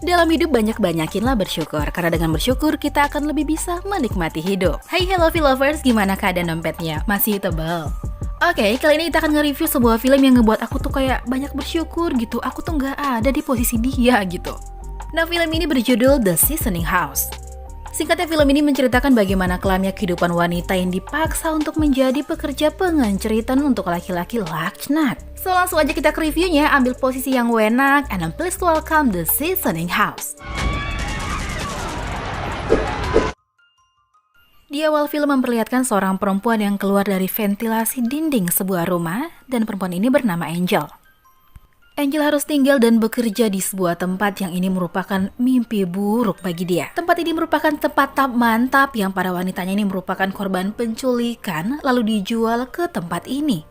Dalam hidup banyak-banyakinlah bersyukur, karena dengan bersyukur kita akan lebih bisa menikmati hidup. Hai hello lovers, gimana keadaan dompetnya? Masih tebal? Oke, kali ini kita akan nge-review sebuah film yang ngebuat aku tuh kayak banyak bersyukur gitu. Aku tuh nggak ada di posisi dia gitu. Nah, film ini berjudul The Seasoning House. Singkatnya, film ini menceritakan bagaimana kelamnya kehidupan wanita yang dipaksa untuk menjadi pekerja pengenceritan untuk laki-laki laknat. So, langsung aja kita ke reviewnya, ambil posisi yang enak, and please welcome The Seasoning House. Di awal film memperlihatkan seorang perempuan yang keluar dari ventilasi dinding sebuah rumah, dan perempuan ini bernama Angel. Angel harus tinggal dan bekerja di sebuah tempat yang ini merupakan mimpi buruk bagi dia. Tempat ini merupakan tempat tap mantap yang para wanitanya ini merupakan korban penculikan lalu dijual ke tempat ini.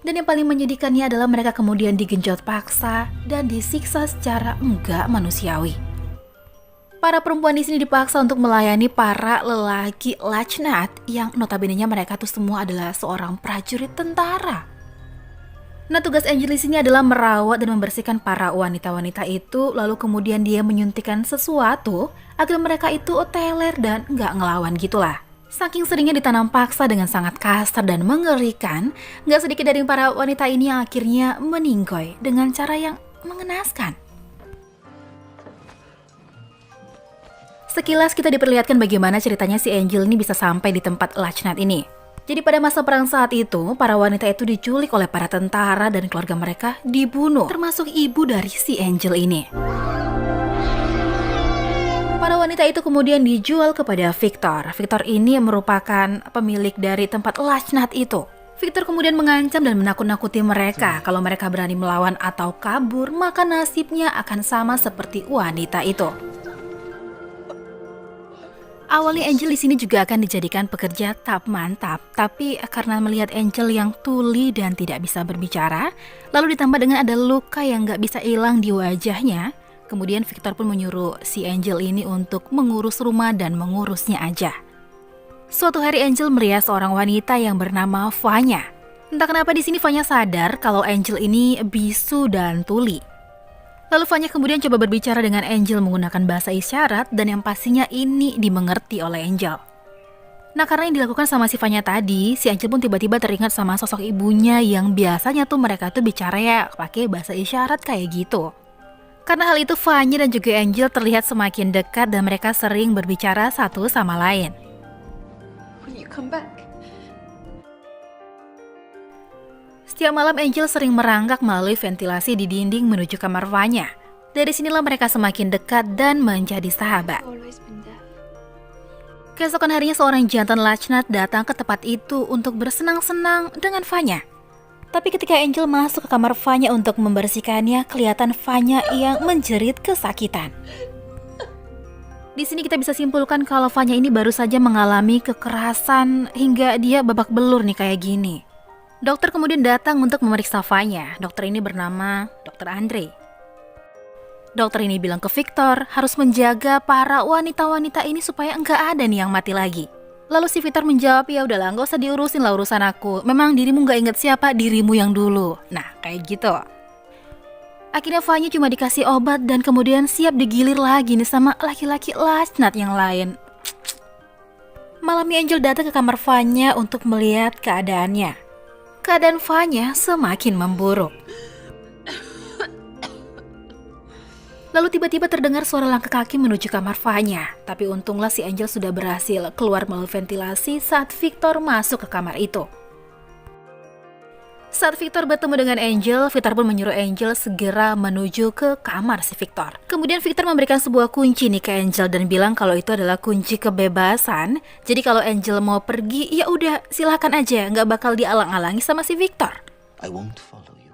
Dan yang paling menyedihkannya adalah mereka kemudian digenjot paksa dan disiksa secara enggak manusiawi. Para perempuan di sini dipaksa untuk melayani para lelaki laknat yang notabene-nya mereka tuh semua adalah seorang prajurit tentara. Nah, tugas Angel di sini adalah merawat dan membersihkan para wanita-wanita itu, lalu kemudian dia menyuntikkan sesuatu agar mereka itu teler dan nggak ngelawan gitulah. Saking seringnya ditanam paksa dengan sangat kasar dan mengerikan, nggak sedikit dari para wanita ini yang akhirnya meninggoy dengan cara yang mengenaskan. Sekilas kita diperlihatkan bagaimana ceritanya si Angel ini bisa sampai di tempat laknat ini. Jadi pada masa perang saat itu, para wanita itu diculik oleh para tentara dan keluarga mereka dibunuh, termasuk ibu dari si Angel ini. Para wanita itu kemudian dijual kepada Victor. Victor ini merupakan pemilik dari tempat laknat itu. Victor kemudian mengancam dan menakut-nakuti mereka. Kalau mereka berani melawan atau kabur, maka nasibnya akan sama seperti wanita itu. Awalnya Angel di sini juga akan dijadikan pekerja tap mantap, tapi karena melihat Angel yang tuli dan tidak bisa berbicara, lalu ditambah dengan ada luka yang nggak bisa hilang di wajahnya, kemudian Victor pun menyuruh si Angel ini untuk mengurus rumah dan mengurusnya aja. Suatu hari Angel melihat seorang wanita yang bernama Vanya. Entah kenapa di sini Vanya sadar kalau Angel ini bisu dan tuli. Lalu Vanya kemudian coba berbicara dengan Angel menggunakan bahasa isyarat dan yang pastinya ini dimengerti oleh Angel. Nah, karena yang dilakukan sama si Vanya tadi, si Angel pun tiba-tiba teringat sama sosok ibunya yang biasanya tuh mereka tuh bicara ya pakai bahasa isyarat kayak gitu. Karena hal itu Vanya dan juga Angel terlihat semakin dekat dan mereka sering berbicara satu sama lain. Will you come back? Setiap malam Angel sering merangkak melalui ventilasi di dinding menuju kamar Vanya. Dari sinilah mereka semakin dekat dan menjadi sahabat. Always been there. Keesokan harinya seorang jantan laknat datang ke tempat itu untuk bersenang-senang dengan Vanya. Tapi ketika Angel masuk ke kamar Vanya untuk membersihkannya, kelihatan Vanya yang menjerit kesakitan. Di sini kita bisa simpulkan kalau Vanya ini baru saja mengalami kekerasan hingga dia babak belur nih kayak gini. Dokter kemudian datang untuk memeriksa Vanya. Dokter ini bernama Dokter Andre. Dokter ini bilang ke Victor harus menjaga para wanita-wanita ini supaya enggak ada nih yang mati lagi. Lalu si Victor menjawab, ya udahlah nggak usah diurusin lah urusan aku. Memang dirimu nggak inget siapa dirimu yang dulu. Nah kayak gitu. Akhirnya Vanya cuma dikasih obat dan kemudian siap digilir lagi nih sama laki-laki laknat yang lain. Malamnya Angel datang ke kamar Vanya untuk melihat keadaannya. Keadaan Vanya semakin memburuk. Lalu tiba-tiba terdengar suara langkah kaki menuju kamar Vanya. Tapi untunglah si Angel sudah berhasil keluar melalui ventilasi saat Victor masuk ke kamar itu. Saat Victor bertemu dengan Angel, Victor pun menyuruh Angel segera menuju ke kamar si Victor. Kemudian Victor memberikan sebuah kunci nih ke Angel dan bilang kalau itu adalah kunci kebebasan. Jadi kalau Angel mau pergi, ya udah silakan aja, nggak bakal dialang-alangi sama si Victor. I won't follow you.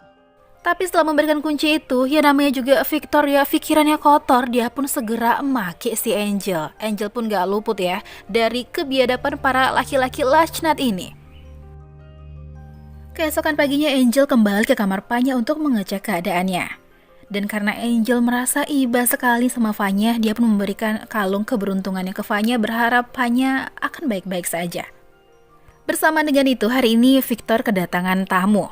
Tapi setelah memberikan kunci itu, ya namanya juga Victor ya pikirannya kotor, dia pun segera maki si Angel. Angel pun nggak luput ya dari kebiadaban para laki-laki laknat ini. Keesokan paginya Angel kembali ke kamar Vanya untuk mengecek keadaannya. Dan karena Angel merasa iba sekali sama Vanya, dia pun memberikan kalung keberuntungannya ke Vanya berharap Vanya akan baik-baik saja. Bersama dengan itu, hari ini Victor kedatangan tamu.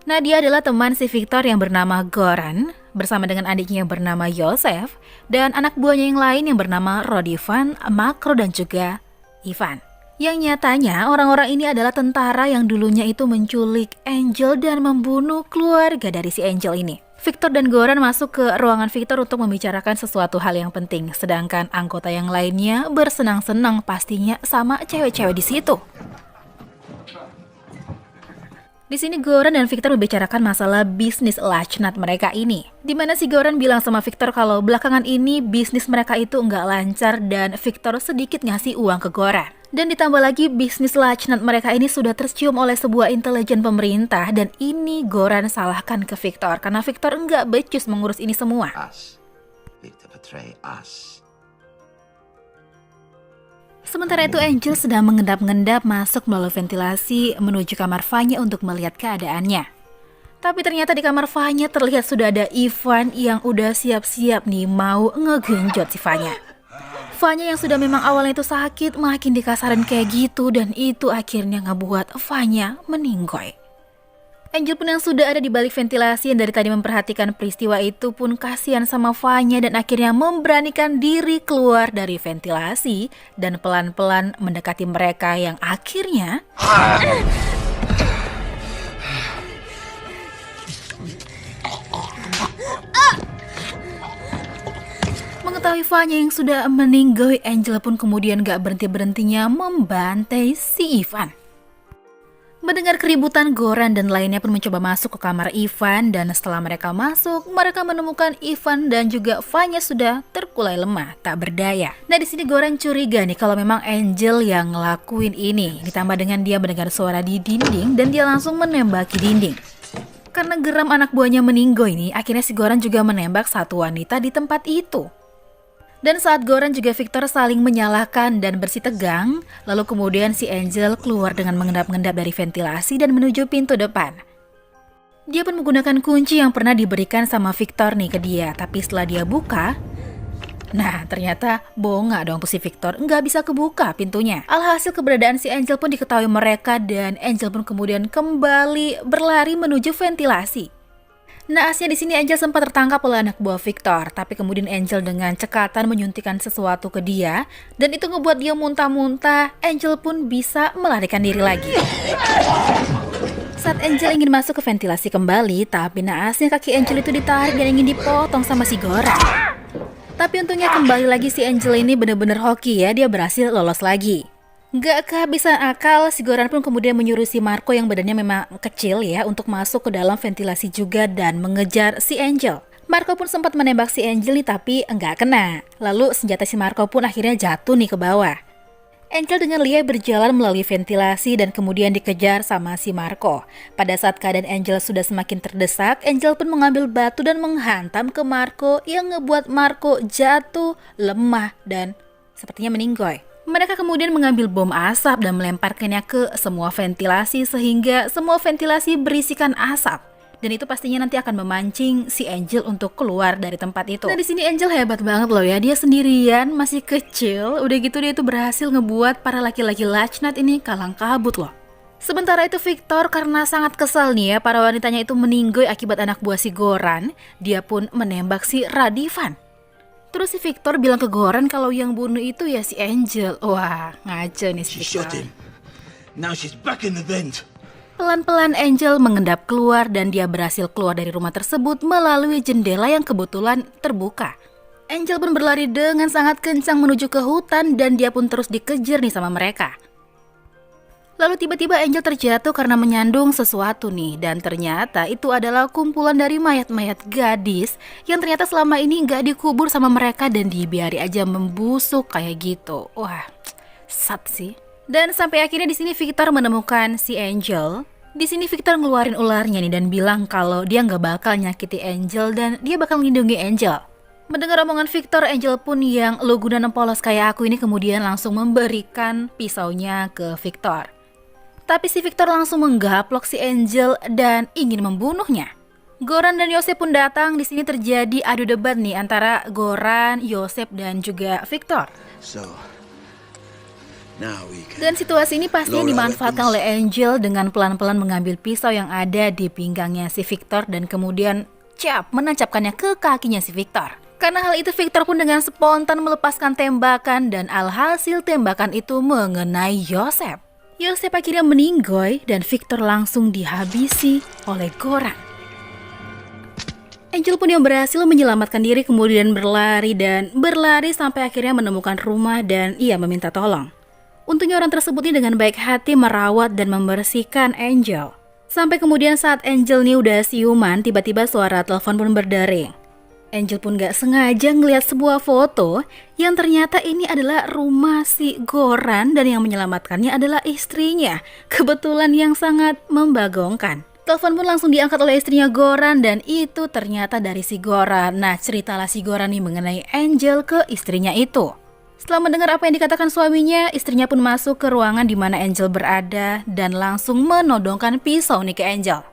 Nah, dia adalah teman si Victor yang bernama Goran. bersama dengan adiknya yang bernama Yosef dan anak buahnya yang lain yang bernama Rodivan, Makro dan juga Ivan. Yang nyatanya orang-orang ini adalah tentara yang dulunya itu menculik Angel dan membunuh keluarga dari si Angel ini. Victor dan Goran masuk ke ruangan Victor untuk membicarakan sesuatu hal yang penting, sedangkan anggota yang lainnya bersenang-senang pastinya sama cewek-cewek di situ. Di sini Goran dan Victor membicarakan masalah bisnis Lachnat mereka ini. Di mana si Goran bilang sama Victor kalau belakangan ini bisnis mereka itu nggak lancar dan Victor sedikit ngasih uang ke Goran. Dan ditambah lagi bisnis Lachnat mereka ini sudah tercium oleh sebuah intelijen pemerintah dan ini Goran salahkan ke Victor karena Victor nggak becus mengurus ini semua. Us. Victor betray us. Sementara itu Angel sedang mengendap-endap masuk melalui ventilasi menuju kamar Vanya untuk melihat keadaannya. Tapi ternyata di kamar Vanya terlihat sudah ada Ivan yang udah siap-siap nih mau ngegenjot si Vanya. Vanya yang sudah memang awalnya itu sakit makin dikasarin kayak gitu dan itu akhirnya ngebuat Vanya meninggoy. Angel pun yang sudah ada di balik ventilasi yang dari tadi memperhatikan peristiwa itu pun kasihan sama Vanya dan akhirnya memberanikan diri keluar dari ventilasi dan pelan-pelan mendekati mereka yang akhirnya mengetahui Vanya yang sudah meninggoy, Angel pun kemudian gak berhenti-berhentinya membantai si Ivan. Mendengar keributan, Goran dan lainnya pun mencoba masuk ke kamar Ivan dan setelah mereka masuk, mereka menemukan Ivan dan juga Vanya sudah terkulai lemah, tak berdaya. Nah di sini Goran curiga nih kalau memang Angel yang ngelakuin ini, ditambah dengan dia mendengar suara di dinding dan dia langsung menembaki dinding. Karena geram anak buahnya meninggoy ini, akhirnya si Goran juga menembak satu wanita di tempat itu. Dan saat Goran juga Victor saling menyalahkan dan bersih tegang, lalu kemudian si Angel keluar dengan mengendap-endap dari ventilasi dan menuju pintu depan. Dia pun menggunakan kunci yang pernah diberikan sama Victor nih ke dia, tapi setelah dia buka, nah ternyata bonga dong tuh si Victor, nggak bisa kebuka pintunya. Alhasil keberadaan si Angel pun diketahui mereka dan Angel pun kemudian kembali berlari menuju ventilasi. Naasnya di sini Angel sempat tertangkap oleh anak buah Victor, tapi kemudian Angel dengan cekatan menyuntikkan sesuatu ke dia dan itu ngebuat dia muntah-muntah. Angel pun bisa melarikan diri lagi. Saat Angel ingin masuk ke ventilasi kembali, tapi naasnya kaki Angel itu ditarik dan ingin dipotong sama si Goran. Tapi untungnya kembali lagi si Angel ini bener-bener hoki ya, dia berhasil lolos lagi. Gak kehabisan akal, si Goran pun kemudian menyuruh si Marco yang badannya memang kecil ya untuk masuk ke dalam ventilasi juga dan mengejar si Angel. Marco pun sempat menembak si Angel nih tapi enggak kena. Lalu senjata si Marco pun akhirnya jatuh nih ke bawah. Angel dengan liar berjalan melalui ventilasi dan kemudian dikejar sama si Marco. Pada saat keadaan Angel sudah semakin terdesak, Angel pun mengambil batu dan menghantam ke Marco yang ngebuat Marco jatuh, lemah dan sepertinya meninggoy. Mereka kemudian mengambil bom asap dan melemparkannya ke semua ventilasi sehingga semua ventilasi berisikan asap. Dan itu pastinya nanti akan memancing si Angel untuk keluar dari tempat itu. Nah di sini Angel hebat banget loh ya, dia sendirian, masih kecil, udah gitu dia itu berhasil ngebuat para laki-laki Lachnat ini kalang kabut loh. Sementara itu Victor karena sangat kesal nih ya, para wanitanya itu meninggoy akibat anak buah si Goran, dia pun menembak si Rodivan. Terus si Victor bilang ke Goran kalau yang bunuh itu ya si Angel. Wah, ngaco nih si Victor. Now she's back in the vent. Pelan-pelan Angel mengendap keluar dan dia berhasil keluar dari rumah tersebut melalui jendela yang kebetulan terbuka. Angel pun berlari dengan sangat kencang menuju ke hutan dan dia pun terus dikejar nih sama mereka. Lalu tiba-tiba Angel terjatuh karena menyandung sesuatu nih. Dan ternyata itu adalah kumpulan dari mayat-mayat gadis yang ternyata selama ini gak dikubur sama mereka dan dibiari aja membusuk kayak gitu. Wah, sad sih. Dan sampai akhirnya di sini Victor menemukan si Angel. Di sini Victor ngeluarin ularnya nih dan bilang kalau dia gak bakal nyakiti Angel dan dia bakal melindungi Angel. Mendengar omongan Victor, Angel pun yang lugu dan polos kayak aku ini kemudian langsung memberikan pisaunya ke Victor. Tapi si Victor langsung menggaplok si Angel dan ingin membunuhnya. Goran dan Yosef pun datang. Di sini terjadi adu debat nih antara Goran, Yosef dan juga Victor. Dan situasi ini pastinya dimanfaatkan oleh Angel dengan pelan-pelan mengambil pisau yang ada di pinggangnya si Victor dan kemudian menancapkannya ke kakinya si Victor. Karena hal itu Victor pun dengan spontan melepaskan tembakan dan alhasil tembakan itu mengenai Yosef. Yosef akhirnya meninggoy dan Victor langsung dihabisi oleh Goran. Angel pun yang berhasil menyelamatkan diri kemudian berlari sampai akhirnya menemukan rumah dan ia meminta tolong. Untungnya orang tersebut ini dengan baik hati merawat dan membersihkan Angel. Sampai kemudian saat Angel nih udah siuman, tiba-tiba suara telepon pun berdering. Angel pun gak sengaja ngeliat sebuah foto yang ternyata ini adalah rumah si Goran dan yang menyelamatkannya adalah istrinya. Kebetulan yang sangat membagongkan. Telepon pun langsung diangkat oleh istrinya Goran dan itu ternyata dari si Goran. Nah, ceritalah si Goran nih mengenai Angel ke istrinya itu. Setelah mendengar apa yang dikatakan suaminya, istrinya pun masuk ke ruangan di mana Angel berada dan langsung menodongkan pisau nih ke Angel.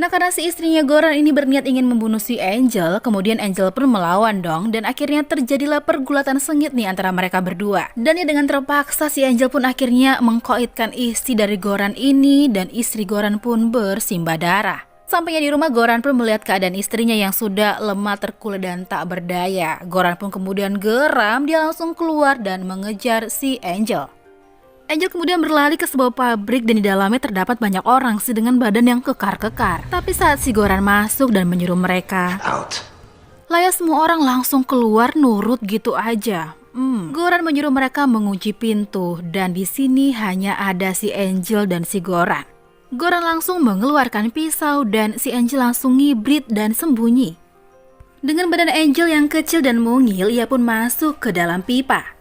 Nah, karena si istrinya Goran ini berniat ingin membunuh si Angel, kemudian Angel pun melawan dong dan akhirnya terjadilah pergulatan sengit nih antara mereka berdua. Dan ya dengan terpaksa si Angel pun akhirnya mengkoitkan istri dari Goran ini dan istri Goran pun bersimbah darah. Sampainya di rumah, Goran pun melihat keadaan istrinya yang sudah lemah, terkulai dan tak berdaya. Goran pun kemudian geram, dia langsung keluar dan mengejar si Angel. Angel kemudian berlari ke sebuah pabrik dan di dalamnya terdapat banyak orang sih dengan badan yang kekar-kekar. Tapi saat si Goran masuk dan menyuruh mereka Out. Laya semua orang langsung keluar nurut gitu aja. Goran menyuruh mereka mengunci pintu dan di sini hanya ada si Angel dan si Goran. Goran langsung mengeluarkan pisau dan si Angel langsung ngibrit dan sembunyi. Dengan badan Angel yang kecil dan mungil, ia pun masuk ke dalam pipa.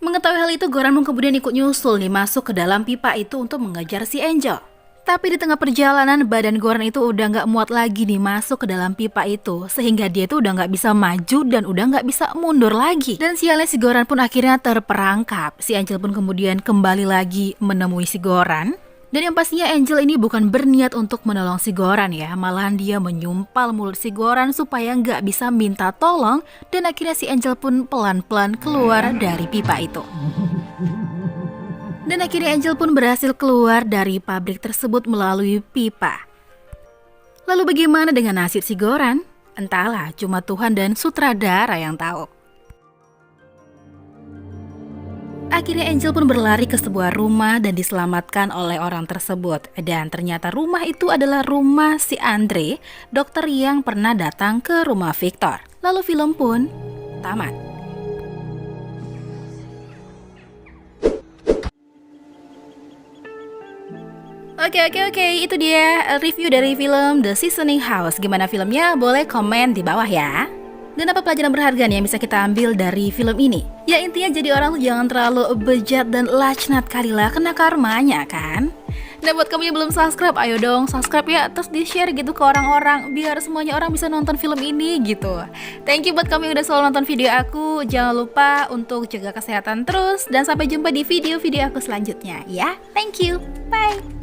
Mengetahui hal itu, Goran pun kemudian ikut nyusul nih masuk ke dalam pipa itu untuk mengejar si Angel. Tapi di tengah perjalanan, badan Goran itu udah gak muat lagi nih masuk ke dalam pipa itu. Sehingga dia tuh udah gak bisa maju dan udah gak bisa mundur lagi. Dan sialnya si Goran pun akhirnya terperangkap. Si Angel pun kemudian kembali lagi menemui si Goran. Dan yang pastinya Angel ini bukan berniat untuk menolong si Goran ya. Malahan dia menyumpal mulut si Goran supaya nggak bisa minta tolong. Dan akhirnya si Angel pun pelan-pelan keluar dari pipa itu. Dan akhirnya Angel pun berhasil keluar dari pabrik tersebut melalui pipa. Lalu bagaimana dengan nasib si Goran? Entahlah, cuma Tuhan dan sutradara yang tahu. Akhirnya Angel pun berlari ke sebuah rumah dan diselamatkan oleh orang tersebut. Dan ternyata rumah itu adalah rumah si Andre, dokter yang pernah datang ke rumah Victor. Lalu film pun tamat. Oke, itu dia review dari film The Seasoning House. Gimana filmnya? Boleh komen di bawah ya. Dan apa pelajaran berharga nih yang bisa kita ambil dari film ini? Ya intinya jadi orang tuh jangan terlalu bejat dan lacnat kalilah, kena karmanya kan? Nah buat kamu yang belum subscribe, ayo dong subscribe ya, terus di-share gitu ke orang-orang biar semuanya orang bisa nonton film ini gitu. Thank you buat kamu yang udah selalu nonton video aku. Jangan lupa untuk jaga kesehatan terus dan sampai jumpa di video-video aku selanjutnya ya. Thank you. Bye.